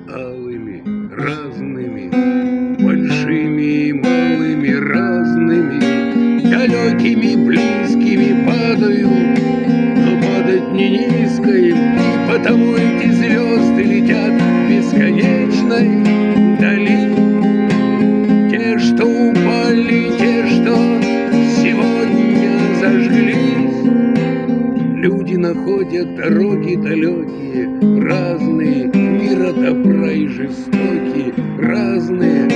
алыми, разными, большими и малыми, разными, далекими, близкими падают, но падать не низко им, и потому эти звезды летят в бесконечной дали. Те, что упали, те, что сегодня зажглись, люди находят дороги далекие, разные, мира добра и жестокие, разные,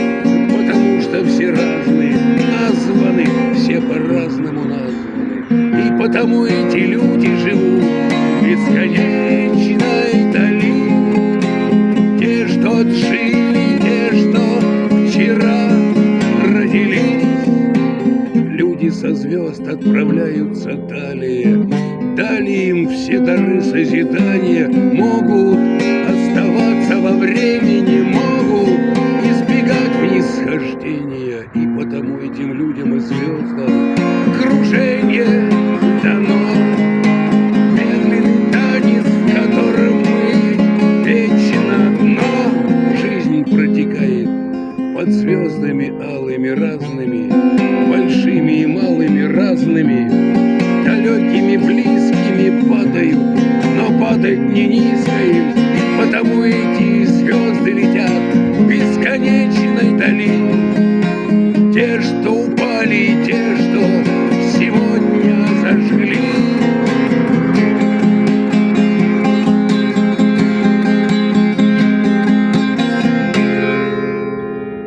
потому что все разные, названы, все по-разному названы, и потому эти люди живут в бесконечной дали. Те, что отжили, те, что вчера родились, люди со звезд отправляются далее. Дали им все дары созидания, могут оставаться во времени, могут избегать нисхождения, и потому этим людям и звездам кружение дано. Медленный танец, в котором мы вечно, но жизнь протекает под звездами алыми, разными, большими и малыми, разными, далекими, близкими падают, но падать не низко им, потому и